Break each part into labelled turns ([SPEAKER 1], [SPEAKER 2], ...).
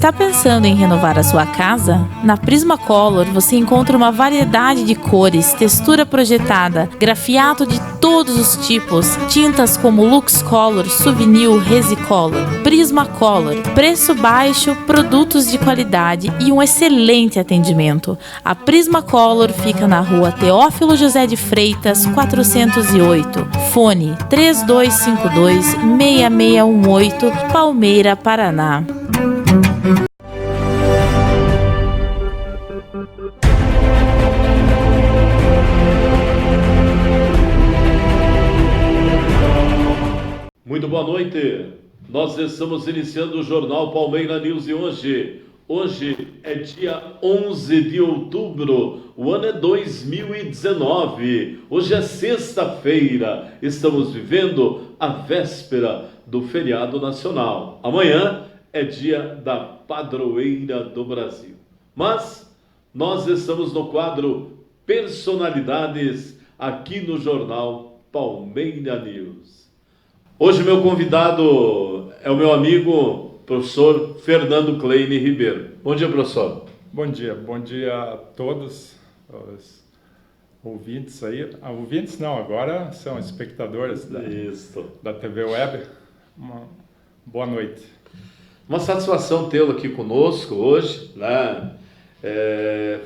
[SPEAKER 1] Está pensando em renovar a sua casa? Na Prismacolor você encontra uma variedade de cores, textura projetada, grafiato de todos os tipos, tintas como Lux Color, Souvenir, Resicolor. Prismacolor, preço baixo, produtos de qualidade e um excelente atendimento. A Prismacolor fica na rua Teófilo José de Freitas, 408. Fone 3252-6618, Palmeira, Paraná.
[SPEAKER 2] Muito boa noite, nós estamos iniciando o Jornal Palmeira News e hoje é dia 11 de outubro, o ano é 2019, hoje é sexta-feira, estamos vivendo a véspera do feriado nacional. Amanhã é dia da padroeira do Brasil, mas nós estamos no quadro Personalidades aqui no Jornal Palmeira News. Hoje meu convidado é o meu amigo, professor Fernando Kleine Ribeiro. Bom dia, professor.
[SPEAKER 3] Bom dia a todos os ouvintes aí. Ouvintes não, agora são espectadores da TV Web. Uma boa noite.
[SPEAKER 2] Uma satisfação tê-lo aqui conosco hoje, né?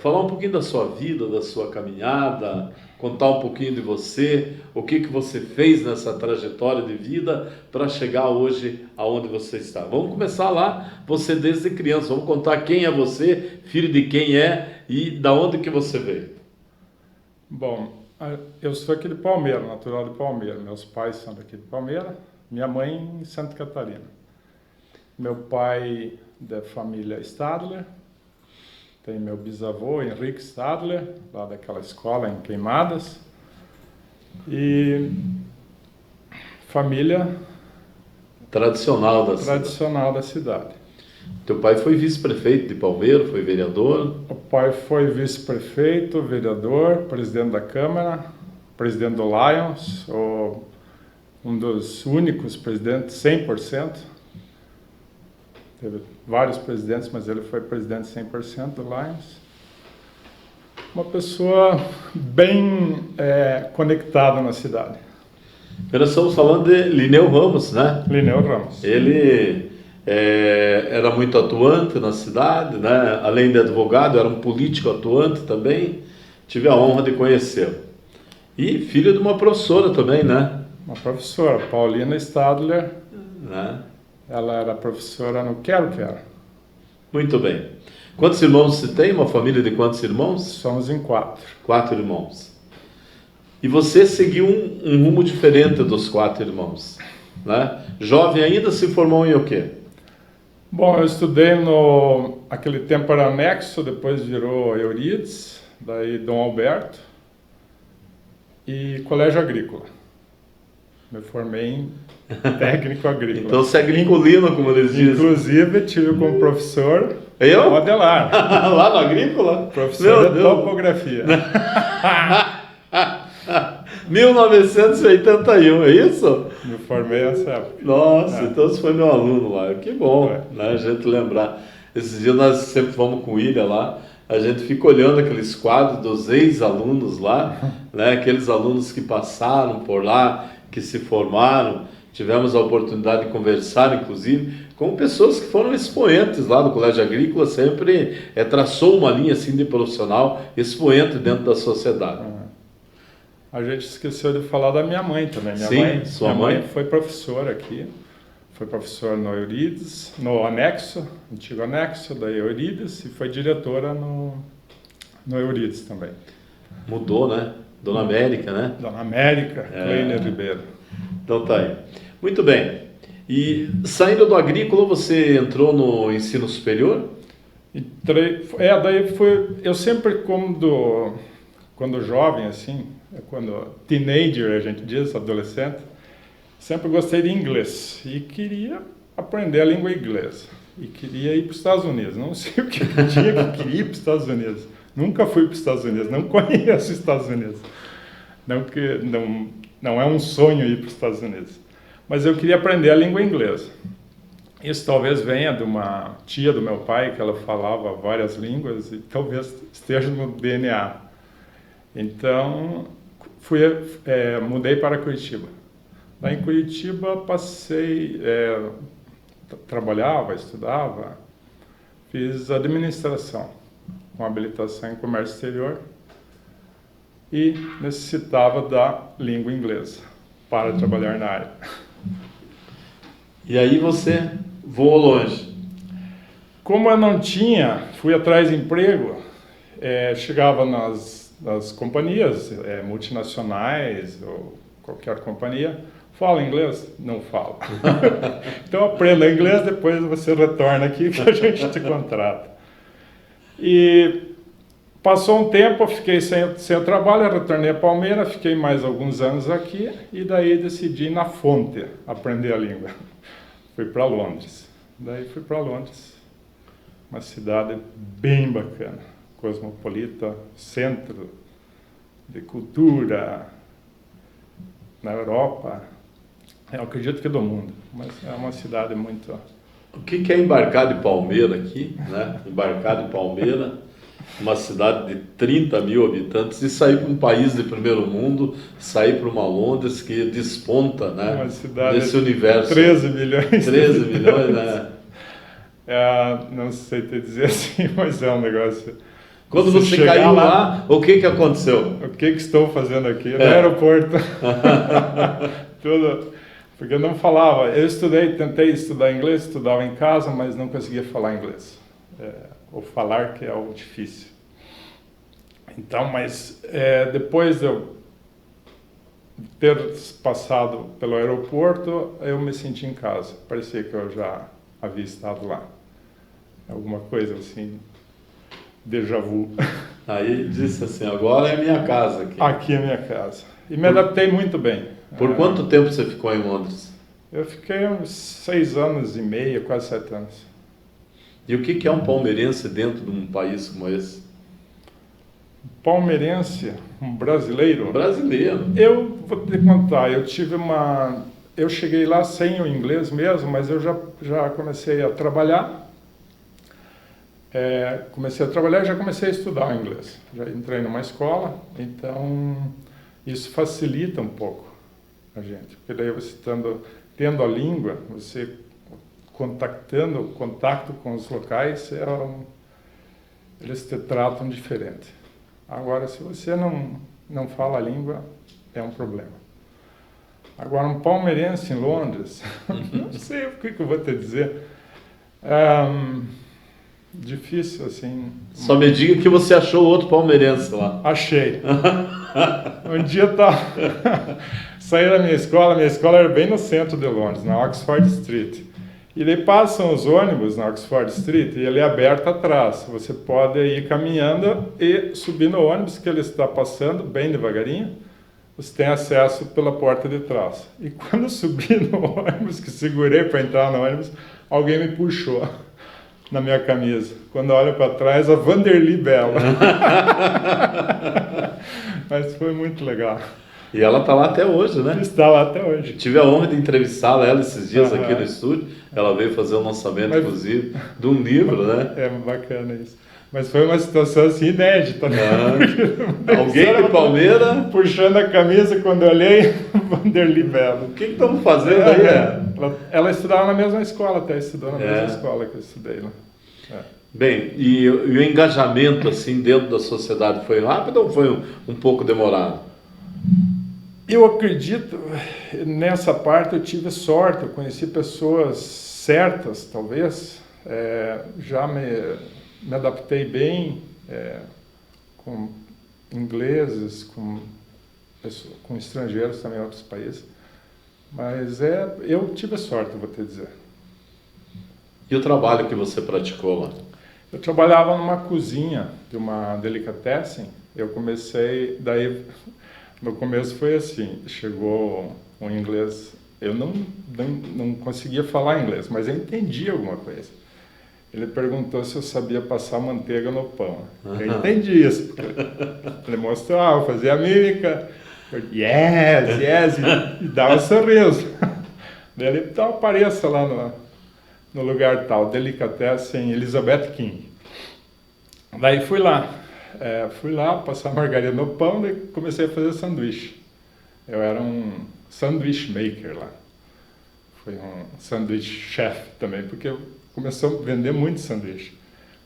[SPEAKER 2] Falar um pouquinho da sua vida, da sua caminhada, contar um pouquinho de você, o que você fez nessa trajetória de vida para chegar hoje aonde você está. Vamos começar lá, você desde criança, vamos contar quem é você, filho de quem é e da onde que você veio.
[SPEAKER 3] Bom, eu sou aqui de Palmeira, natural de Palmeira, meus pais são daqui de Palmeira, minha mãe em Santa Catarina. Meu pai da família Stadler, tem meu bisavô, Henrique Stadler, lá daquela escola em Queimadas. E família
[SPEAKER 2] tradicional
[SPEAKER 3] da cidade.
[SPEAKER 2] Teu pai foi vice-prefeito de Palmeira, foi vereador?
[SPEAKER 3] O pai foi vice-prefeito, vereador, presidente da Câmara, presidente do Lions, um dos únicos presidentes 100%. Teve vários presidentes, mas ele foi presidente 100% do Lions. Uma pessoa bem conectada na cidade.
[SPEAKER 2] Nós estamos falando de Lineu Ramos, né?
[SPEAKER 3] Lineu Ramos.
[SPEAKER 2] Ele era muito atuante na cidade, né? Além de advogado, era um político atuante também. Tive a honra de conhecê-lo. E filho de uma professora também, né?
[SPEAKER 3] Uma professora, Paulina Stadler.
[SPEAKER 2] Né?
[SPEAKER 3] Ela era professora no Quero.
[SPEAKER 2] Muito bem. Quantos irmãos você tem? Uma família de quantos irmãos?
[SPEAKER 3] Somos em 4.
[SPEAKER 2] 4 irmãos. E você seguiu um rumo diferente dos 4 irmãos, né? Jovem ainda, se formou em o quê?
[SPEAKER 3] Bom, eu estudei aquele tempo era anexo, depois virou Eurides, daí Dom Alberto e Colégio Agrícola. Me formei em técnico agrícola.
[SPEAKER 2] Então você é gringolino, como eles dizem.
[SPEAKER 3] Inclusive, tive como professor
[SPEAKER 2] eu?
[SPEAKER 3] o Adelar.
[SPEAKER 2] Lá no Agrícola?
[SPEAKER 3] Professor de topografia.
[SPEAKER 2] 1981, é isso?
[SPEAKER 3] Me formei nessa época.
[SPEAKER 2] Nossa, então você foi meu aluno lá. Que bom, né, a gente lembrar. Esses dias nós sempre vamos com o William lá, a gente fica olhando aqueles quadros dos ex-alunos lá, né, aqueles alunos que passaram por lá, que se formaram. Tivemos a oportunidade de conversar, inclusive, com pessoas que foram expoentes lá do Colégio Agrícola, sempre traçou uma linha assim de profissional, expoente dentro da sociedade.
[SPEAKER 3] A gente esqueceu de falar da minha mãe também.
[SPEAKER 2] Sua mãe
[SPEAKER 3] foi professora aqui, foi professora no Eurides, no anexo, antigo anexo da Eurides, e foi diretora no Eurides também.
[SPEAKER 2] Mudou, né? Dona América, né?
[SPEAKER 3] Dona América, Kleine Ribeiro.
[SPEAKER 2] Então tá aí. Muito bem. E saindo do agrícola, você entrou no ensino superior?
[SPEAKER 3] Daí foi... Eu sempre, quando jovem, assim, quando teenager, a gente diz, adolescente, sempre gostei de inglês e queria aprender a língua inglesa. E queria ir para os Estados Unidos. Não sei o que eu tinha que queria ir para os Estados Unidos. Nunca fui para os Estados Unidos, não conheço os Estados Unidos. Não é um sonho ir para os Estados Unidos. Mas eu queria aprender a língua inglesa. Isso talvez venha de uma tia do meu pai, que ela falava várias línguas e talvez esteja no DNA. Então, mudei para Curitiba. Lá em Curitiba passei, trabalhava, estudava, fiz administração, com habilitação em comércio exterior e necessitava da língua inglesa para trabalhar na área.
[SPEAKER 2] E aí você voou longe.
[SPEAKER 3] Como eu não tinha, fui atrás de emprego, chegava nas companhias multinacionais ou qualquer companhia, fala inglês? Não falo. Então aprenda inglês, depois você retorna aqui que a gente te contrata. E passou um tempo, eu fiquei sem trabalho, eu retornei a Palmeira, fiquei mais alguns anos aqui e daí decidi ir na fonte aprender a língua. Fui para Londres. Daí fui para Londres, uma cidade bem bacana, cosmopolita, centro de cultura na Europa. Eu acredito que do mundo, mas é uma cidade muito...
[SPEAKER 2] O que é embarcar de Palmeira aqui, né? Embarcar de Palmeira, uma cidade de 30 mil habitantes, e sair para um país de primeiro mundo, sair para uma Londres que desponta, né?
[SPEAKER 3] Uma cidade
[SPEAKER 2] nesse universo.
[SPEAKER 3] 13 milhões.
[SPEAKER 2] 13 milhões, né?
[SPEAKER 3] Não sei te dizer assim, mas é um negócio...
[SPEAKER 2] Quando você caiu lá, o que aconteceu?
[SPEAKER 3] O que estou fazendo aqui? No aeroporto. Tudo... Porque eu não falava. Eu tentei estudar inglês, estudava em casa, mas não conseguia falar inglês. Ou falar, que é algo difícil. Então, mas depois de eu ter passado pelo aeroporto, eu me senti em casa. Parecia que eu já havia estado lá. Alguma coisa assim, déjà vu.
[SPEAKER 2] Aí disse assim, agora é minha casa aqui.
[SPEAKER 3] Aqui é minha casa. E me adaptei muito bem.
[SPEAKER 2] Por quanto tempo você ficou em Londres?
[SPEAKER 3] Eu fiquei uns 6 anos e meio, quase 7 anos.
[SPEAKER 2] E o que é um palmeirense dentro de um país como esse?
[SPEAKER 3] Palmeirense, um brasileiro?
[SPEAKER 2] Um brasileiro.
[SPEAKER 3] Eu vou te contar, eu cheguei lá sem o inglês mesmo, mas eu já comecei a trabalhar. E já comecei a estudar o inglês. Já entrei numa escola, então isso facilita um pouco a gente. Porque daí você tendo a língua, você contato com os locais, eles te tratam diferente. Agora, se você não fala a língua, é um problema. Agora, um palmeirense em Londres, não sei o que eu vou te dizer. Difícil, assim...
[SPEAKER 2] Só me diga que você achou outro palmeirense lá.
[SPEAKER 3] Achei. Um dia eu saí da minha escola era bem no centro de Londres, na Oxford Street. E daí passam os ônibus na Oxford Street e ele é aberto atrás. Você pode ir caminhando e subir no ônibus que ele está passando, bem devagarinho. Você tem acesso pela porta de trás. E quando eu subi no ônibus, que segurei para entrar no ônibus, alguém me puxou na minha camisa. Quando eu olho para trás, a Vanderly Bella. Mas foi muito legal.
[SPEAKER 2] E ela está lá até hoje, né?
[SPEAKER 3] Está lá até hoje.
[SPEAKER 2] Tive a honra de entrevistá-la esses dias aqui no estúdio. Ela veio fazer o lançamento, inclusive, de um livro, né?
[SPEAKER 3] É bacana isso. Mas foi uma situação assim inédita, né?
[SPEAKER 2] Alguém de Palmeira
[SPEAKER 3] puxando a camisa, quando eu olhei, Vanderly Bella.
[SPEAKER 2] O que estamos fazendo aí?
[SPEAKER 3] Ela estudava na mesma escola, até estudou na mesma escola que eu estudei lá.
[SPEAKER 2] Bem, e o engajamento assim dentro da sociedade foi rápido ou foi um pouco demorado?
[SPEAKER 3] Eu acredito, nessa parte eu tive sorte, eu conheci pessoas certas, talvez, já me adaptei bem com ingleses, com estrangeiros também em outros países, mas eu tive sorte, eu vou te dizer.
[SPEAKER 2] E o trabalho que você praticou lá?
[SPEAKER 3] Eu trabalhava numa cozinha de uma delicatessen. Eu comecei, daí no começo foi assim, chegou um inglês, eu não conseguia falar inglês, mas eu entendia alguma coisa. Ele perguntou se eu sabia passar manteiga no pão. Eu entendi isso. Ele mostrava, fazia a mímica, eu, yes, e dava um sorriso. Daí ele, então apareça lá no lugar tal, Delicatessen Elizabeth King. Daí fui lá passar margarina no pão e comecei a fazer sanduíche. Eu era um sanduíche maker lá. Fui um sanduíche chef também, porque começou a vender muito sanduíche.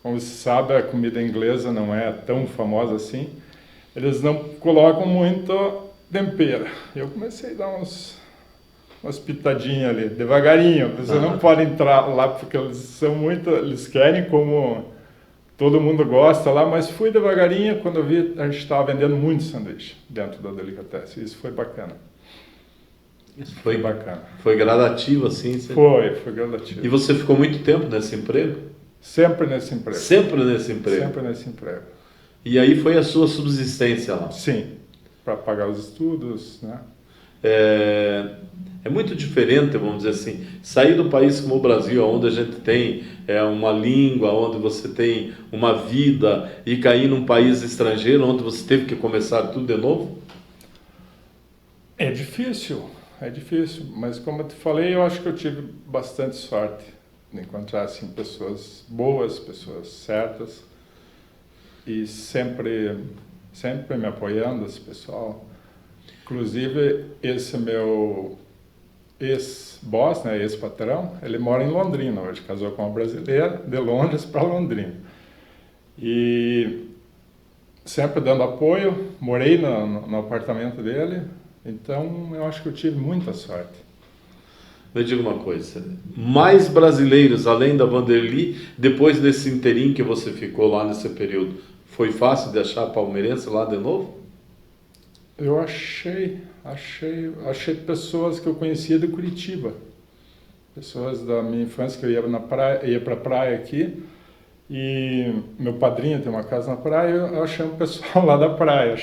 [SPEAKER 3] Como você sabe, a comida inglesa não é tão famosa assim. Eles não colocam muito tempero. Eu comecei a dar umas pitadinhas ali, devagarinho. Você não pode entrar lá porque eles querem como todo mundo gosta lá, mas fui devagarinho. Quando eu vi, a gente estava vendendo muito sanduíche dentro da Delicatessen. Isso foi bacana.
[SPEAKER 2] Isso foi
[SPEAKER 3] bacana.
[SPEAKER 2] Foi gradativo assim?
[SPEAKER 3] Foi gradativo.
[SPEAKER 2] E você ficou muito tempo nesse emprego?
[SPEAKER 3] Sempre nesse emprego.
[SPEAKER 2] Sempre nesse emprego?
[SPEAKER 3] Sempre nesse emprego.
[SPEAKER 2] E aí foi a sua subsistência lá?
[SPEAKER 3] Sim, para pagar os estudos, né?
[SPEAKER 2] É muito diferente, vamos dizer assim, sair do país como o Brasil, onde a gente tem uma língua, onde você tem uma vida, e cair num país estrangeiro, onde você teve que começar tudo de novo?
[SPEAKER 3] É difícil, mas como eu te falei, eu acho que eu tive bastante sorte de encontrar assim, pessoas boas, pessoas certas, e sempre me apoiando, esse pessoal. Inclusive, esse meu ex-boss, né, ex-patrão, ele mora em Londrina hoje, casou com uma brasileira, de Londres para Londrina. E sempre dando apoio, morei no apartamento dele, então eu acho que eu tive muita sorte.
[SPEAKER 2] Me diga uma coisa, mais brasileiros além da Vanderly, depois desse interim que você ficou lá nesse período, foi fácil de achar palmeirense lá de novo?
[SPEAKER 3] Eu achei pessoas que eu conhecia de Curitiba, pessoas da minha infância que eu ia para a praia aqui, e meu padrinho tem uma casa na praia, eu achei um pessoal lá da praia,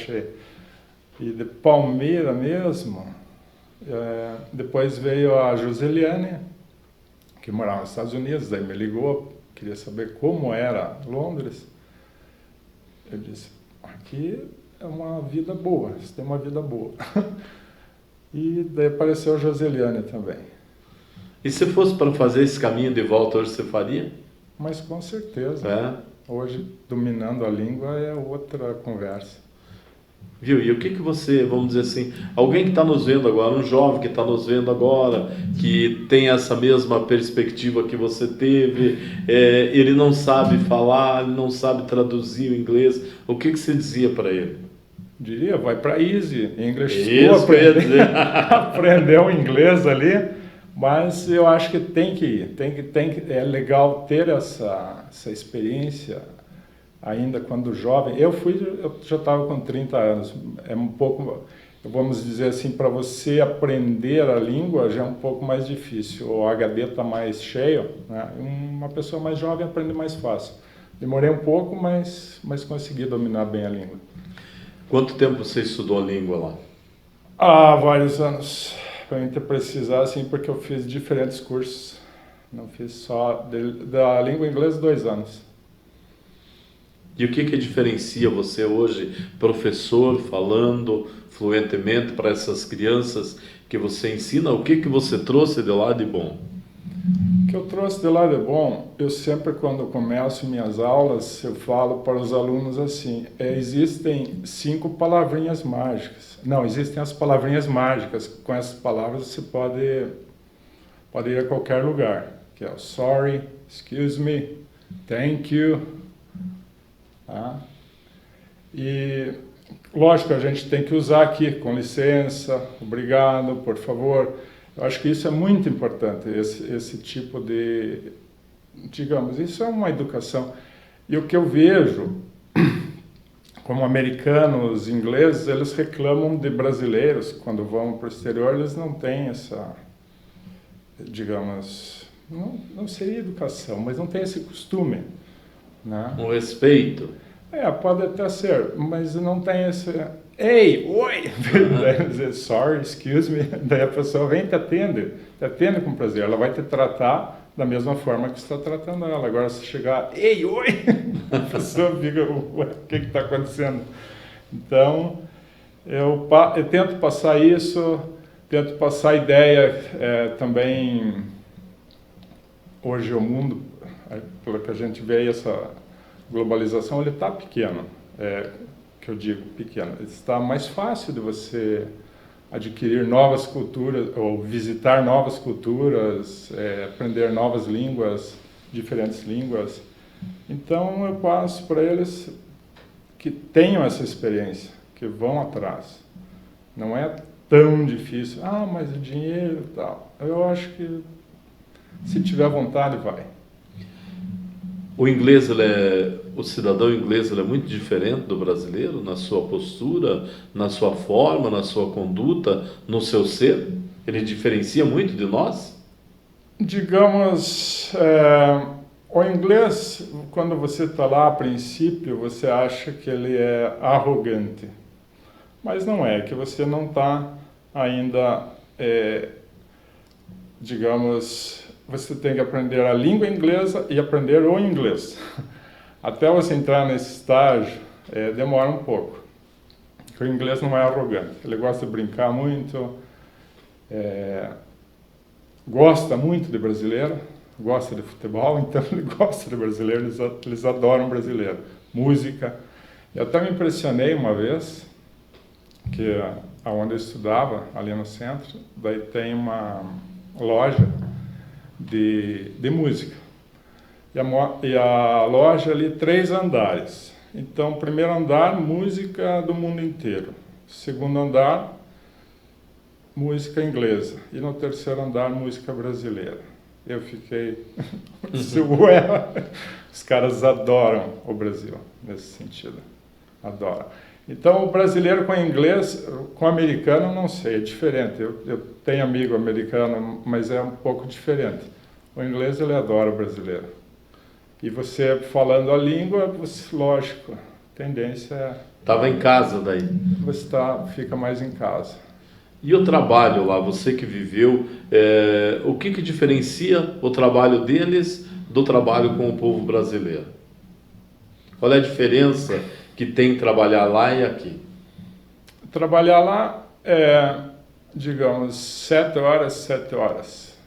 [SPEAKER 3] E de Palmeira mesmo, depois veio a Joseliane, que morava nos Estados Unidos, daí me ligou, queria saber como era Londres. Eu disse, aqui é uma vida boa, você tem uma vida boa. E daí apareceu a Joseliane também.
[SPEAKER 2] E se fosse para fazer esse caminho de volta, hoje você faria?
[SPEAKER 3] Mas com certeza. Hoje, dominando a língua é outra conversa.
[SPEAKER 2] Viu? E o que você, vamos dizer assim, alguém que está nos vendo agora, um jovem que está nos vendo agora, que tem essa mesma perspectiva que você teve, ele não sabe falar, não sabe traduzir o inglês, o que você dizia para ele?
[SPEAKER 3] Diria, vai para Easy, English
[SPEAKER 2] School,
[SPEAKER 3] aprender o inglês ali, mas eu acho que tem que ir, é legal ter essa experiência. Ainda quando jovem, eu já estava com 30 anos, é um pouco, vamos dizer assim, para você aprender a língua já é um pouco mais difícil, o HD está mais cheio, né? Uma pessoa mais jovem aprende mais fácil. Demorei um pouco, mas consegui dominar bem a língua.
[SPEAKER 2] Quanto tempo você estudou a língua lá?
[SPEAKER 3] Vários anos, para mim precisar, assim, porque eu fiz diferentes cursos, não fiz só da língua inglesa 2 anos.
[SPEAKER 2] E o que diferencia você hoje, professor, falando fluentemente para essas crianças que você ensina? O que você trouxe de lá de bom?
[SPEAKER 3] O que eu trouxe de lá de bom, eu sempre quando começo minhas aulas, eu falo para os alunos assim, existem 5 palavrinhas mágicas. Não, existem as palavrinhas mágicas, com essas palavras você pode ir a qualquer lugar, que é o sorry, excuse me, thank you. Tá? E lógico, a gente tem que usar aqui, com licença, obrigado, por favor. Eu acho que isso é muito importante, esse tipo de, digamos, isso é uma educação. E o que eu vejo, como americanos, ingleses, eles reclamam de brasileiros, quando vão para o exterior, eles não têm essa, digamos, não seria educação, mas não tem esse costume. Né?
[SPEAKER 2] Um respeito.
[SPEAKER 3] Pode até ser, mas não tem esse... Ei, oi! Daí dizer, sorry, excuse me. Daí a pessoa vem e te atende com prazer. Ela vai te tratar da mesma forma que você está tratando ela. Agora, se chegar, ei, oi! A pessoa fica, o que está acontecendo? Então, eu tento passar isso, tento passar a ideia também... hoje o mundo, pelo que a gente vê, essa globalização, ele está pequeno, que eu digo pequeno. Está mais fácil de você adquirir novas culturas, ou visitar novas culturas, aprender novas línguas, diferentes línguas. Então eu passo para eles que tenham essa experiência, que vão atrás. Não é tão difícil, mas o dinheiro e tal. Eu acho que se tiver vontade, vai.
[SPEAKER 2] O inglês, o cidadão inglês, ele é muito diferente do brasileiro na sua postura, na sua forma, na sua conduta, no seu ser? Ele diferencia muito de nós?
[SPEAKER 3] Digamos, o inglês, quando você está lá a princípio, você acha que ele é arrogante. Mas não é, que você não está ainda, digamos, você tem que aprender a língua inglesa e aprender o inglês. Até você entrar nesse estágio, demora um pouco. Porque o inglês não é arrogante, ele gosta de brincar muito, gosta muito de brasileiro, gosta de futebol, então ele gosta de brasileiro, eles adoram brasileiro. Música. Eu até me impressionei uma vez, que onde eu estudava, ali no centro, daí tem uma loja de música. E a loja ali, 3 andares. Então, primeiro andar, música do mundo inteiro. Segundo andar, música inglesa. E no terceiro andar, música brasileira. Eu fiquei... Ué, os caras adoram o Brasil, nesse sentido. Adoram. Então, o brasileiro com inglês, com americano, não sei, é diferente. Eu tenho amigo americano, mas é um pouco diferente. O inglês, ele adora o brasileiro. E você falando a língua, lógico, a tendência é...
[SPEAKER 2] Estava em casa daí.
[SPEAKER 3] Você fica mais em casa.
[SPEAKER 2] E o trabalho lá, você que viveu, o que diferencia o trabalho deles do trabalho com o povo brasileiro? Qual é a diferença que tem trabalhar lá e aqui?
[SPEAKER 3] Trabalhar lá digamos, 7 horas, 7 horas.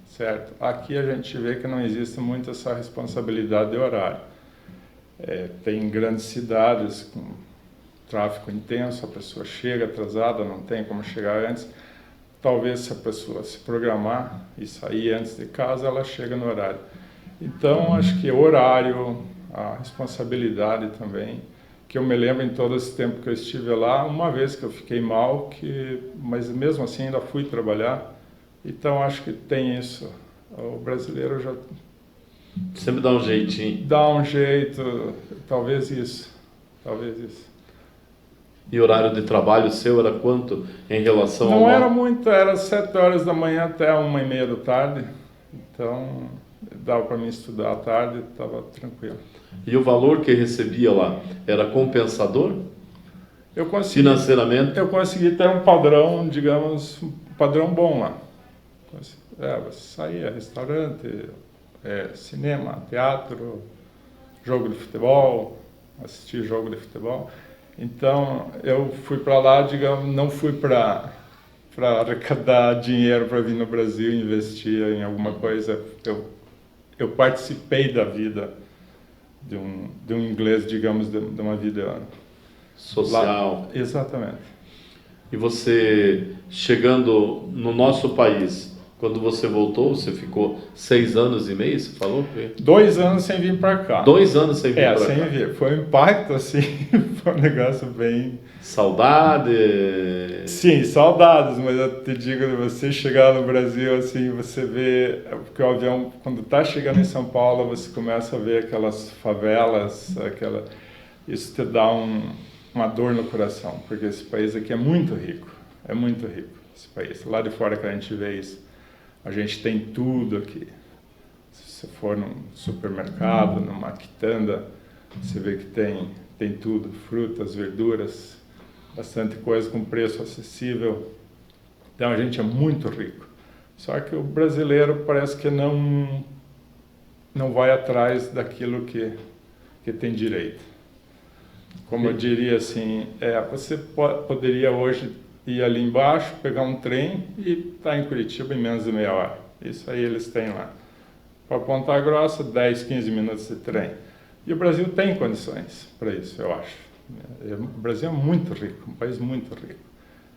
[SPEAKER 3] Certo? Aqui a gente vê que não existe muito essa responsabilidade de horário. Tem grandes cidades com tráfego intenso, a pessoa chega atrasada, não tem como chegar antes. Talvez se a pessoa se programar e sair antes de casa, ela chega no horário. Então, acho que o horário, a responsabilidade também, que eu me lembro em todo esse tempo que eu estive lá, uma vez que eu fiquei mal, mas mesmo assim ainda fui trabalhar. Então, acho que tem isso. O brasileiro já...
[SPEAKER 2] Sempre dá um jeitinho.
[SPEAKER 3] Dá um jeito, talvez isso. Talvez isso.
[SPEAKER 2] E o horário de trabalho seu era quanto em relação ao...
[SPEAKER 3] Não era muito, era 7 horas da manhã até 1h30 da tarde. Então, dava para mim estudar à tarde, estava tranquilo.
[SPEAKER 2] E o valor que recebia lá era compensador? Financeiramente?
[SPEAKER 3] Eu consegui ter um padrão, digamos, um padrão bom lá. Você saía, restaurante, cinema, teatro, jogo de futebol, assistir jogo de futebol. Então, eu fui para lá, digamos, não fui para arrecadar dinheiro para vir no Brasil e investir em alguma coisa. Eu participei da vida de um inglês, digamos, de uma vida
[SPEAKER 2] social.
[SPEAKER 3] Lá. Exatamente.
[SPEAKER 2] E você, chegando no nosso país, quando você voltou, você ficou 6 anos e meio, você falou?
[SPEAKER 3] 2 anos sem vir para cá.
[SPEAKER 2] 2 anos sem vir para cá.
[SPEAKER 3] Sem vir. Foi um impacto, assim, foi um negócio bem...
[SPEAKER 2] Saudade?
[SPEAKER 3] Sim, saudades, mas eu te digo, você chegar no Brasil, assim, você vê... Porque o avião, quando está chegando em São Paulo, você começa a ver aquelas favelas, isso te dá uma dor no coração, porque esse país aqui é muito rico, esse país. Lá de fora que a gente vê isso. A gente tem tudo aqui. Se você for num supermercado, numa quitanda, você vê que tem tudo, frutas, verduras, bastante coisa com preço acessível. Então a gente é muito rico. Só que o brasileiro parece que não vai atrás daquilo que tem direito. Como eu diria assim, você poderia hoje ir ali embaixo, pegar um trem e estar em Curitiba em menos de meia hora. Isso aí eles têm lá. Para Ponta Grossa, 10, 15 minutos de trem. E o Brasil tem condições para isso, eu acho. O Brasil é muito rico, um país muito rico.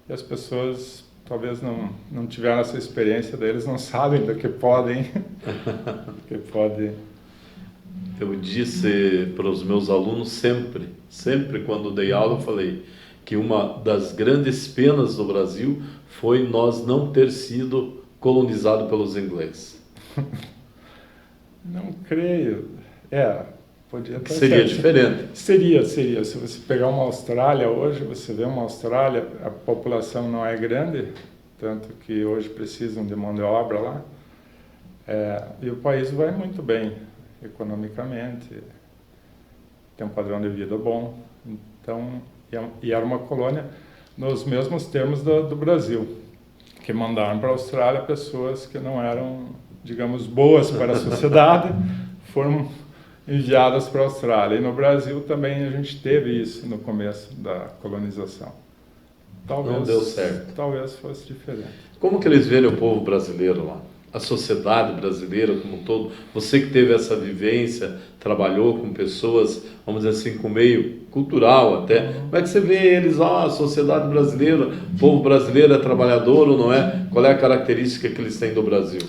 [SPEAKER 3] E as pessoas talvez não tiveram essa experiência deles, não sabem do que podem.
[SPEAKER 2] Eu disse para os meus alunos sempre quando dei aula, eu falei que uma das grandes penas do Brasil foi nós não ter sido colonizado pelos ingleses.
[SPEAKER 3] Não creio. Podia estar
[SPEAKER 2] seria
[SPEAKER 3] certo.
[SPEAKER 2] Diferente.
[SPEAKER 3] Seria. Se você pegar uma Austrália hoje, você vê uma Austrália, a população não é grande, tanto que hoje precisam de mão de obra lá. E o país vai muito bem economicamente, tem um padrão de vida bom. Então, e era uma colônia nos mesmos termos do Brasil, que mandaram para a Austrália pessoas que não eram, digamos, boas para a sociedade, foram enviadas para a Austrália. E no Brasil também a gente teve isso no começo da colonização.
[SPEAKER 2] Não deu certo.
[SPEAKER 3] Talvez fosse diferente.
[SPEAKER 2] Como que eles veem o povo brasileiro lá? A sociedade brasileira como um todo? Você que teve essa vivência, trabalhou com pessoas, vamos dizer assim, com meio cultural até. Como é que você vê eles, a sociedade brasileira, o povo brasileiro é trabalhador ou não é? Qual é a característica que eles têm do Brasil?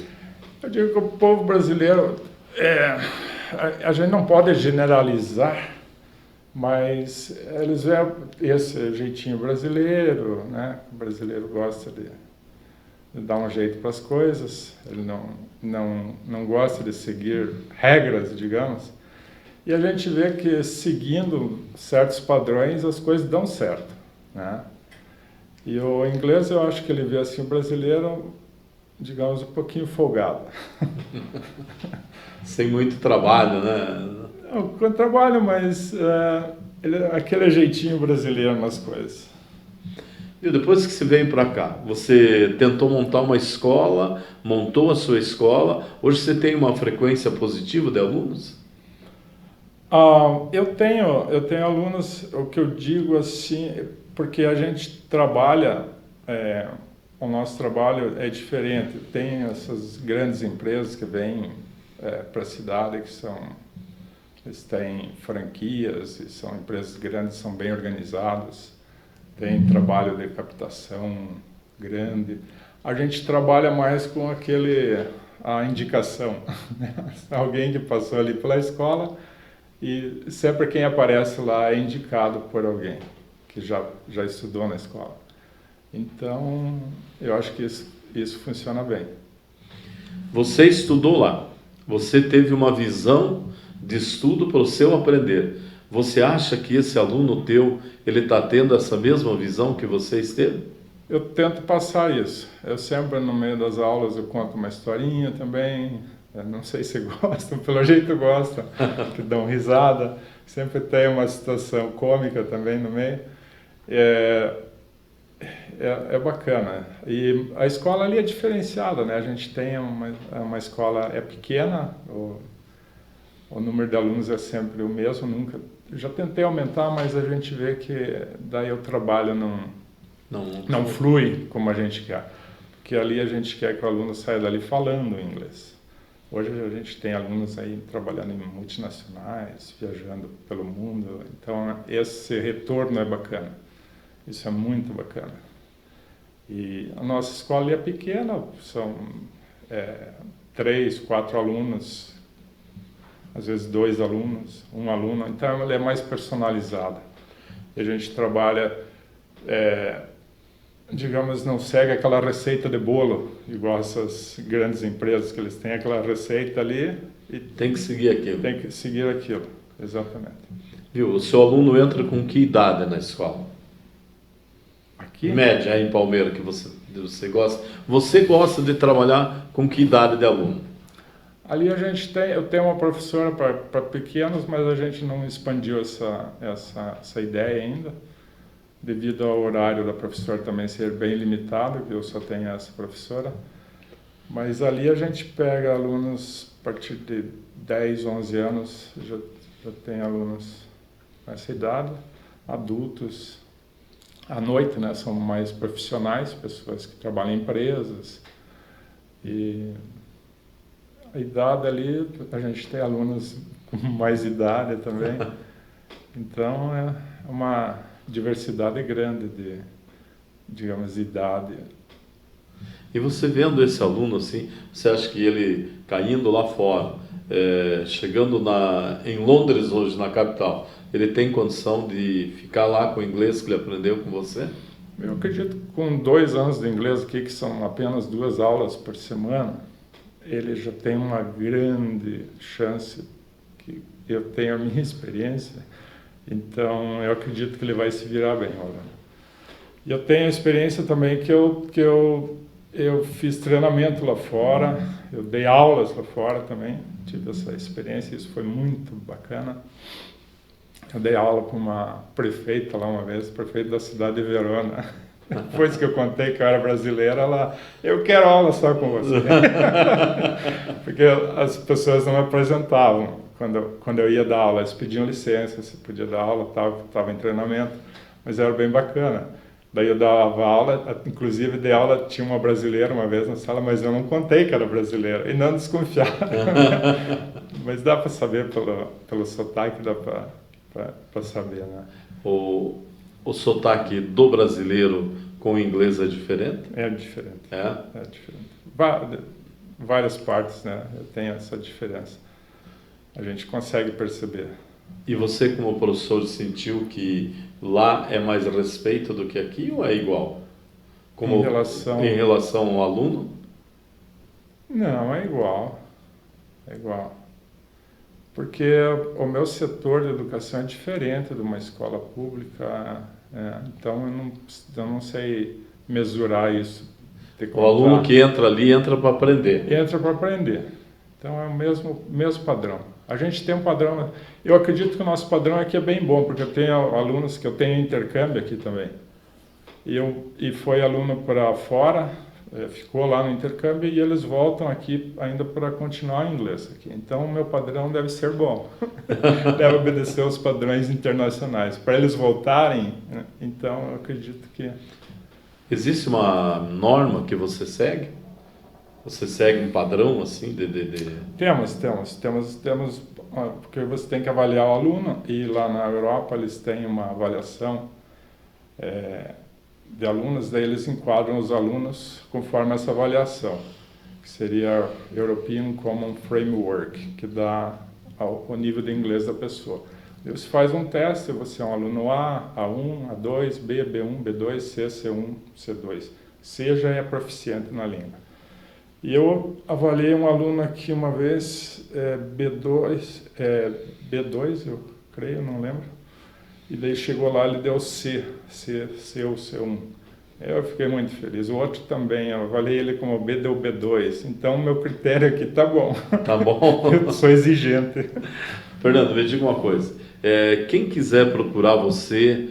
[SPEAKER 3] Eu digo que o povo brasileiro, a gente não pode generalizar, mas eles veem esse jeitinho brasileiro, né? O brasileiro gosta de dar um jeito para as coisas, ele não gosta de seguir regras, digamos, e a gente vê que seguindo certos padrões as coisas dão certo, né? E o inglês, eu acho que ele vê assim o brasileiro, digamos, um pouquinho folgado.
[SPEAKER 2] Sem muito trabalho, né?
[SPEAKER 3] Com trabalho, mas aquele jeitinho brasileiro nas coisas.
[SPEAKER 2] E depois que você veio para cá, você tentou montar uma escola, montou a sua escola. Hoje você tem uma frequência positiva de alunos?
[SPEAKER 3] Eu tenho alunos, o que eu digo assim, porque a gente trabalha, o nosso trabalho é diferente. Tem essas grandes empresas que vêm para a cidade, eles têm franquias, e são empresas grandes, são bem organizadas. Tem trabalho de captação grande. A gente trabalha mais com a indicação. Alguém que passou ali pela escola e sempre quem aparece lá é indicado por alguém que já estudou na escola. Então, eu acho que isso funciona bem.
[SPEAKER 2] Você estudou lá. Você teve uma visão de estudo para o seu aprender. Você acha que esse aluno teu, ele está tendo essa mesma visão que você esteve?
[SPEAKER 3] Eu tento passar isso. Eu sempre, no meio das aulas, eu conto uma historinha também. Eu não sei se gostam, pelo jeito gostam, que dão risada. Sempre tem uma situação cômica também no meio. É bacana. E a escola ali é diferenciada, né? A gente tem uma escola, é pequena, o número de alunos é sempre o mesmo, já tentei aumentar, mas a gente vê que daí o trabalho não flui como a gente quer. Porque ali a gente quer que o aluno saia dali falando inglês. Hoje a gente tem alunos aí trabalhando em multinacionais, viajando pelo mundo, então esse retorno é bacana. Isso é muito bacana. E a nossa escola é pequena, são 3, 4 alunos, às vezes 2 alunos, 1 aluno, então ela é mais personalizada. E a gente trabalha, digamos, não segue aquela receita de bolo, igual essas grandes empresas que eles têm aquela receita ali e
[SPEAKER 2] tem que seguir aquilo.
[SPEAKER 3] Tem que seguir aquilo, exatamente.
[SPEAKER 2] Viu, o seu aluno entra com que idade na escola?
[SPEAKER 3] Aqui?
[SPEAKER 2] Média, aí em Palmeira, que você gosta. Você gosta de trabalhar com que idade de aluno?
[SPEAKER 3] Ali eu tenho uma professora para pequenos, mas a gente não expandiu essa ideia ainda, devido ao horário da professora também ser bem limitado, que eu só tenho essa professora. Mas ali a gente pega alunos a partir de 10, 11 anos, já tem alunos nessa idade, adultos. À noite, né, são mais profissionais, pessoas que trabalham em empresas. E a idade ali, a gente tem alunos com mais idade também. Então, é uma diversidade grande de, digamos, idade.
[SPEAKER 2] E você vendo esse aluno assim, você acha que ele caindo lá fora, chegando em Londres hoje, na capital, ele tem condição de ficar lá com o inglês que ele aprendeu com você?
[SPEAKER 3] Eu acredito que com 2 anos de inglês aqui, que são apenas 2 aulas por semana, ele já tem uma grande chance, que eu tenho a minha experiência, então eu acredito que ele vai se virar bem, olha. E eu tenho a experiência também que eu fiz treinamento lá fora, eu dei aulas lá fora também, tive essa experiência, isso foi muito bacana. Eu dei aula para uma prefeita lá uma vez, prefeita da cidade de Verona. Depois que eu contei que eu era brasileira, eu quero aula só com você. Porque as pessoas não me apresentavam quando eu ia dar aula, eles pediam licença, se podia dar aula, estava em treinamento, mas era bem bacana. Daí eu dava aula, inclusive dei aula, tinha uma brasileira uma vez na sala, mas eu não contei que era brasileira, e não desconfiaram. Mas dá para saber pelo sotaque, dá para saber, né?
[SPEAKER 2] O sotaque do brasileiro com o inglês é diferente?
[SPEAKER 3] É diferente.
[SPEAKER 2] É
[SPEAKER 3] diferente. Várias partes, né? Tem essa diferença. A gente consegue perceber.
[SPEAKER 2] E você, como professor, sentiu que lá é mais respeito do que aqui ou é igual?
[SPEAKER 3] Em relação
[SPEAKER 2] ao aluno?
[SPEAKER 3] Não, é igual. É igual. Porque o meu setor de educação é diferente de uma escola pública, então eu não sei mesurar isso.
[SPEAKER 2] O aluno que entra ali, entra para aprender.
[SPEAKER 3] Entra para aprender. Então é o mesmo padrão. A gente tem um padrão, eu acredito que o nosso padrão aqui é bem bom, porque eu tenho alunos que eu tenho intercâmbio aqui também. E foi aluno para fora, ficou lá no intercâmbio e eles voltam aqui ainda para continuar em inglês aqui. Então o meu padrão deve ser bom, deve obedecer aos padrões internacionais. Para eles voltarem, né? Então eu acredito que...
[SPEAKER 2] Existe uma norma que você segue? Você segue um padrão assim
[SPEAKER 3] Temos, porque você tem que avaliar o aluno e lá na Europa eles têm uma avaliação de alunos, daí eles enquadram os alunos conforme essa avaliação, que seria European Common Framework, que dá o nível de inglês da pessoa. Você faz um teste, você é um aluno A, A1, A2, B, B1, B2, C, C1, C2. C já é proficiente na língua. E eu avaliei um aluno aqui uma vez, B2, eu creio, não lembro. E daí chegou lá, ele deu C ou C1. Eu fiquei muito feliz. O outro também, eu avaliei ele como B, deu B2. Então, o meu critério aqui tá bom.
[SPEAKER 2] Tá bom.
[SPEAKER 3] Eu sou exigente.
[SPEAKER 2] Fernando, me diga uma coisa. Quem quiser procurar você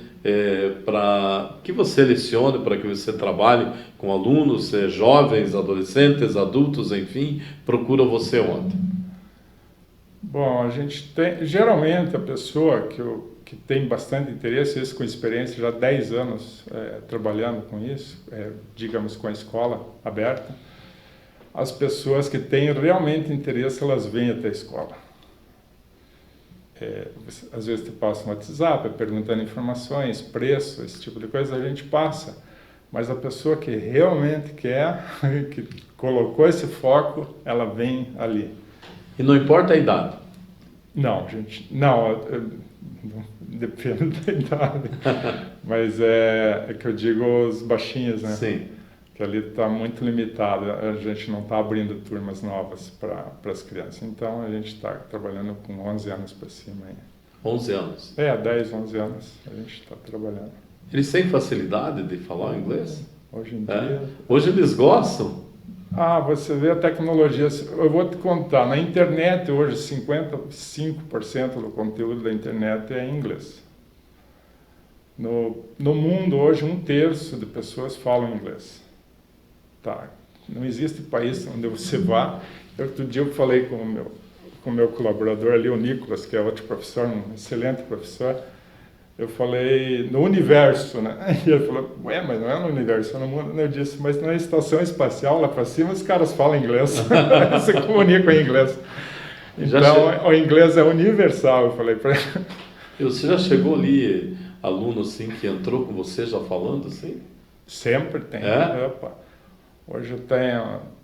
[SPEAKER 2] para que você lecione, para que você trabalhe com alunos, jovens, adolescentes, adultos, enfim, procura você onde?
[SPEAKER 3] Bom, a gente tem, geralmente a pessoa que tem bastante interesse, esse com experiência já há 10 anos trabalhando com isso, digamos com a escola aberta, as pessoas que têm realmente interesse, elas vêm até a escola. Às vezes te passa um WhatsApp perguntando informações, preço, esse tipo de coisa, a gente passa. Mas a pessoa que realmente quer, que colocou esse foco, ela vem ali.
[SPEAKER 2] E não importa a idade?
[SPEAKER 3] Não, gente, não, depende da idade. Mas é que eu digo os baixinhos, né?
[SPEAKER 2] Sim.
[SPEAKER 3] Que ali está muito limitado, a gente não está abrindo turmas novas para as crianças. Então, a gente está trabalhando com 11 anos para cima. Aí.
[SPEAKER 2] 11 anos?
[SPEAKER 3] 10, 11 anos a gente está trabalhando.
[SPEAKER 2] Eles têm facilidade de falar inglês?
[SPEAKER 3] Hoje em dia...
[SPEAKER 2] Hoje eles gostam?
[SPEAKER 3] Você vê a tecnologia, eu vou te contar, na internet hoje 55% do conteúdo da internet é em inglês. No mundo hoje 1/3 de pessoas falam inglês. Tá. Não existe país onde você vá. Outro dia eu falei com o meu colaborador ali, o Nicolas, que é outro professor, um excelente professor. Eu falei, no universo, né? E ele falou, ué, mas não é no universo, é no mundo. Eu disse, mas na estação espacial, lá para cima, os caras falam inglês. Se comunicam em inglês. Então, o inglês é universal, eu falei para ele.
[SPEAKER 2] E você já chegou ali, aluno assim, que entrou com você já falando assim?
[SPEAKER 3] Sempre tem.
[SPEAKER 2] É?
[SPEAKER 3] Opa. Hoje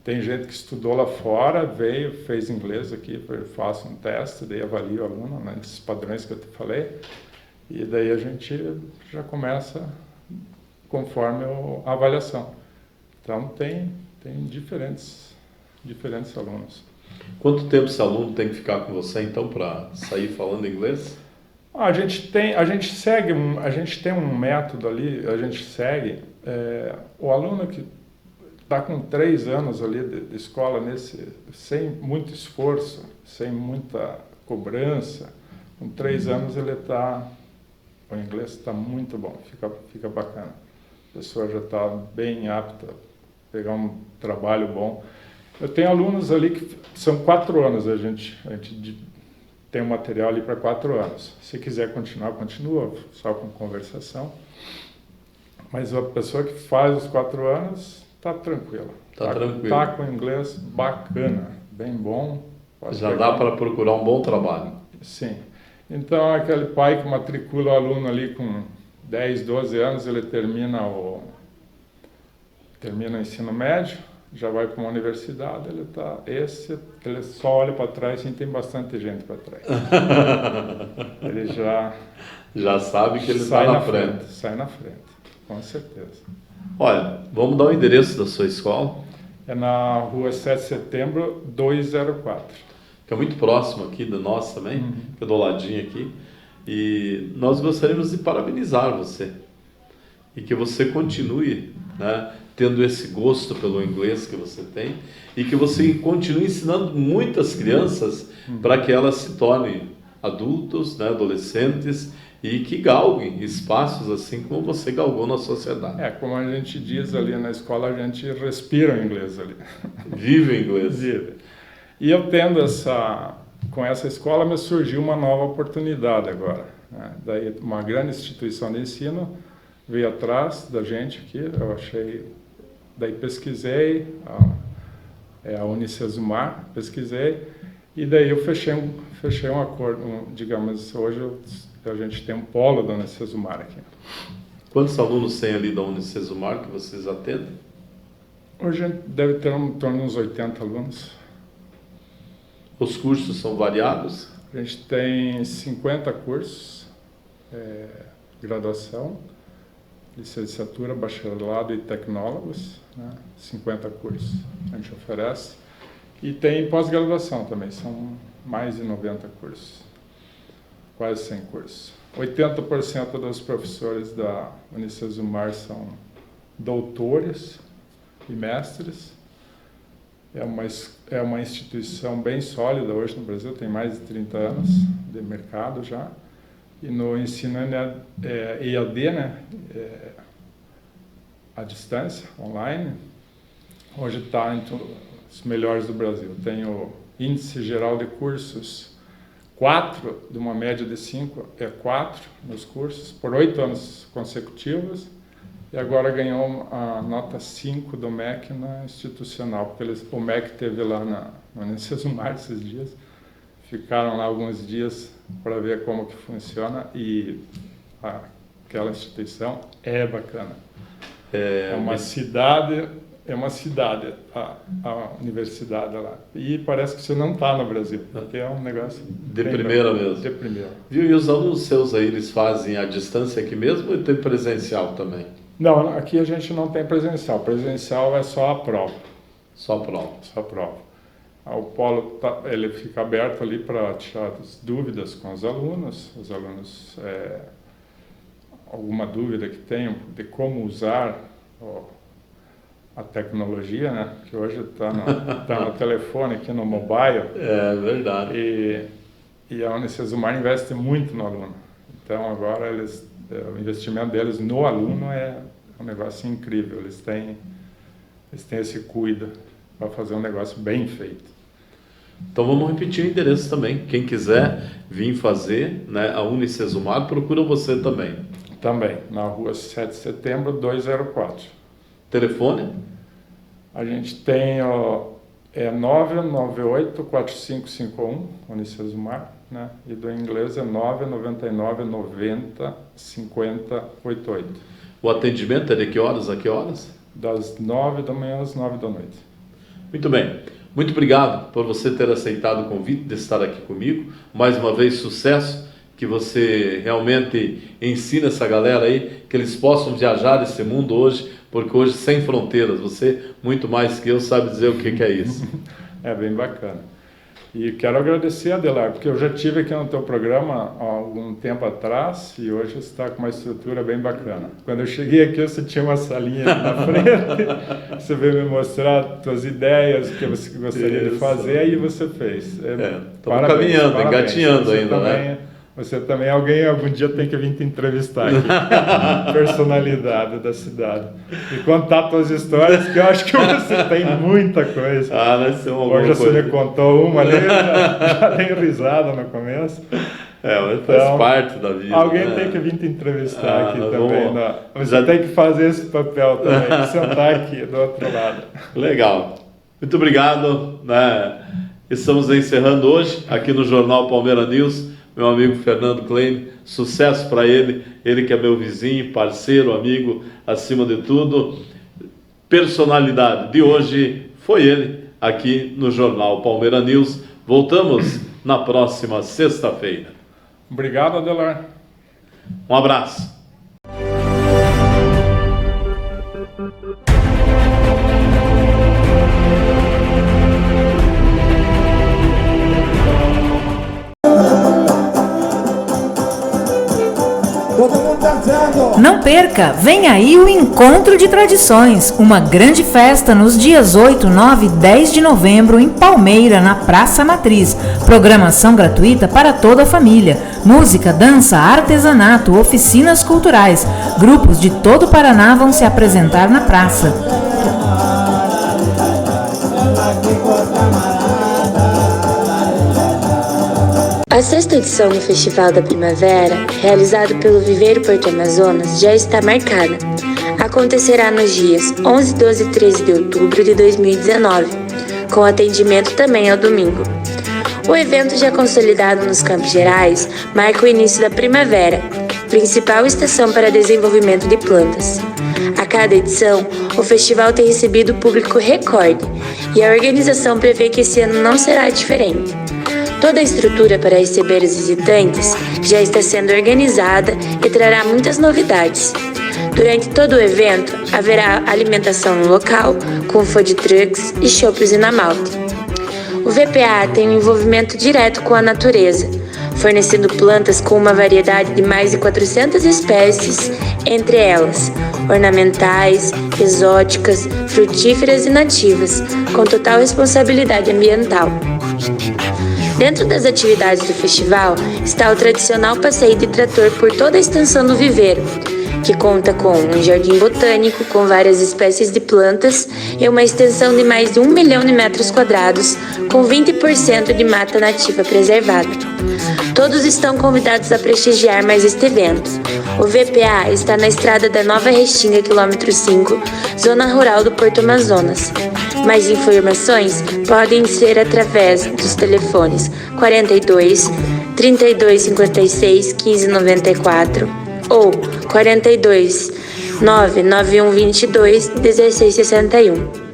[SPEAKER 3] tem gente que estudou lá fora, veio, fez inglês aqui, eu faço um teste, daí avalio o aluno, né, nesses padrões que eu te falei. E daí a gente já começa conforme a avaliação. Então tem diferentes alunos.
[SPEAKER 2] Quanto tempo esse aluno tem que ficar com você então para sair falando inglês?
[SPEAKER 3] A gente tem um método ali, a gente segue, o aluno que está com 3 anos ali de escola, sem muito esforço, sem muita cobrança, com 3 anos o inglês está muito bom, fica bacana. A pessoa já está bem apta a pegar um trabalho bom. Eu tenho alunos ali que são 4 anos, a gente tem um material ali para 4 anos. Se quiser continuar, continua, só com conversação. Mas a pessoa que faz os 4 anos está tranquila. Está com inglês bacana, bem bom.
[SPEAKER 2] Já dá para procurar um bom trabalho.
[SPEAKER 3] Sim. Então, aquele pai que matricula o aluno ali com 10, 12 anos, ele termina o ensino médio, já vai para uma universidade, ele só olha para trás e tem bastante gente para trás. Ele
[SPEAKER 2] já sabe que ele está na frente.
[SPEAKER 3] Sai na frente, com certeza.
[SPEAKER 2] Olha, vamos dar o endereço da sua escola?
[SPEAKER 3] É na rua 7 de setembro, 204.
[SPEAKER 2] Que é muito próximo aqui da nossa também, que é do ladinho aqui. E nós gostaríamos de parabenizar você. E que você continue, né, tendo esse gosto pelo inglês que você tem. E que você continue ensinando muitas crianças para que elas se tornem adultos, né, adolescentes, e que galguem espaços assim como você galgou na sociedade.
[SPEAKER 3] Como a gente diz ali na escola, a gente respira o inglês ali.
[SPEAKER 2] Vive o inglês.
[SPEAKER 3] Vive. E eu com essa escola me surgiu uma nova oportunidade agora. Né? Daí uma grande instituição de ensino veio atrás da gente aqui, eu achei, daí pesquisei, a Unicesumar, pesquisei, e daí eu fechei um acordo, digamos, hoje a gente tem um polo da Unicesumar aqui.
[SPEAKER 2] Quantos alunos tem ali da Unicesumar que vocês atendem?
[SPEAKER 3] Hoje a gente deve ter em torno de uns 80 alunos.
[SPEAKER 2] Os cursos são variados?
[SPEAKER 3] A gente tem 50 cursos, graduação, licenciatura, bacharelado e tecnólogos, né? 50 cursos a gente oferece. E tem pós-graduação também, são mais de 90 cursos, quase 100 cursos. 80% dos professores da Unicesumar são doutores e mestres. É uma instituição bem sólida hoje no Brasil, tem mais de 30 anos de mercado já. E no ensino EAD, né, à distância, online, hoje está entre os melhores do Brasil. Tem o índice geral de cursos 4, de uma média de 5, 4 nos cursos, por 8 anos consecutivos. E agora ganhou a nota 5 do MEC na institucional, porque o MEC teve lá na Unicesumar esses dias, ficaram lá alguns dias para ver como que funciona e aquela instituição é bacana. É uma cidade a universidade lá. E parece que você não está no Brasil, porque é um negócio...
[SPEAKER 2] De primeira mesmo.
[SPEAKER 3] De primeira.
[SPEAKER 2] Viu? E os alunos seus aí, eles fazem à distância aqui mesmo ou tem presencial também?
[SPEAKER 3] Não, aqui a gente não tem presencial. Presencial é só a prova.
[SPEAKER 2] Só a prova.
[SPEAKER 3] Só a prova. O polo ele fica aberto ali para tirar as dúvidas com os alunos. Os alunos, alguma dúvida que tenham de como usar a tecnologia, né? Que hoje está no telefone, aqui no mobile.
[SPEAKER 2] É verdade.
[SPEAKER 3] E a Unicesumar investe muito no aluno. Então agora o investimento deles no aluno é um negócio incrível. Eles têm esse cuidado para fazer um negócio bem feito.
[SPEAKER 2] Então vamos repetir o endereço também. Quem quiser vir fazer, né, a Unicesumar, procura você também.
[SPEAKER 3] Também, na rua 7 de setembro, 204.
[SPEAKER 2] Telefone?
[SPEAKER 3] A gente tem 998-4551, Unicesumar, né? E do inglês é 999-90-5088.
[SPEAKER 2] O atendimento é de que horas a que horas?
[SPEAKER 3] Das 9 da manhã às 9 da noite.
[SPEAKER 2] Muito bem. Muito obrigado por você ter aceitado o convite de estar aqui comigo. Mais uma vez, sucesso, que você realmente ensina essa galera aí, que eles possam viajar esse mundo hoje, porque hoje sem fronteiras, você, muito mais que eu, sabe dizer o que é isso.
[SPEAKER 3] É bem bacana. E quero agradecer, Adelar, porque eu já estive aqui no teu programa há algum tempo atrás e hoje você está com uma estrutura bem bacana. Quando eu cheguei aqui, você tinha uma salinha aqui na frente, você veio me mostrar suas ideias, o que você gostaria de fazer, e você fez.
[SPEAKER 2] Estamos caminhando, engatinhando ainda, né?
[SPEAKER 3] Você também, algum dia tem que vir te entrevistar aqui, personalidade da cidade, e contar suas histórias, que eu acho que você tem muita coisa.
[SPEAKER 2] Vai ser uma boa
[SPEAKER 3] coisa. Hoje você me contou uma ali, já dei risada no começo.
[SPEAKER 2] Mas faz parte da vida.
[SPEAKER 3] Alguém tem que vir te entrevistar aqui também. Você tem que fazer esse papel também, sentar aqui do outro lado.
[SPEAKER 2] Legal. Muito obrigado. Estamos encerrando hoje, aqui no Jornal Palmeira News. Meu amigo Fernando Klein, sucesso para ele que é meu vizinho, parceiro, amigo, acima de tudo. Personalidade de hoje foi ele, aqui no Jornal Palmeira News. Voltamos na próxima sexta-feira.
[SPEAKER 3] Obrigado, Adelar.
[SPEAKER 2] Um abraço.
[SPEAKER 4] Não perca, vem aí o Encontro de Tradições, uma grande festa nos dias 8, 9 e 10 de novembro em Palmeira, na Praça Matriz. Programação gratuita para toda a família. Música, dança, artesanato, oficinas culturais. Grupos de todo o Paraná vão se apresentar na praça.
[SPEAKER 5] A sexta edição do Festival da Primavera, realizado pelo Viveiro Porto Amazonas, já está marcada. Acontecerá nos dias 11, 12 e 13 de outubro de 2019, com atendimento também ao domingo. O evento, já consolidado nos Campos Gerais, marca o início da primavera, principal estação para desenvolvimento de plantas. A cada edição, o festival tem recebido público recorde e a organização prevê que esse ano não será diferente. Toda a estrutura para receber os visitantes já está sendo organizada e trará muitas novidades. Durante todo o evento, haverá alimentação no local, com food trucks e chopps na malte. O VPA tem um envolvimento direto com a natureza, fornecendo plantas com uma variedade de mais de 400 espécies, entre elas ornamentais, exóticas, frutíferas e nativas, com total responsabilidade ambiental. Dentro das atividades do festival está o tradicional passeio de trator por toda a extensão do viveiro, que conta com um jardim botânico com várias espécies de plantas e uma extensão de mais de 1 milhão de metros quadrados, com 20% de mata nativa preservada. Todos estão convidados a prestigiar mais este evento. O VPA está na estrada da Nova Restinga, quilômetro 5, zona rural do Porto Amazonas. Mais informações podem ser através dos telefones 42 3256 1594 ou 42 99122 1661.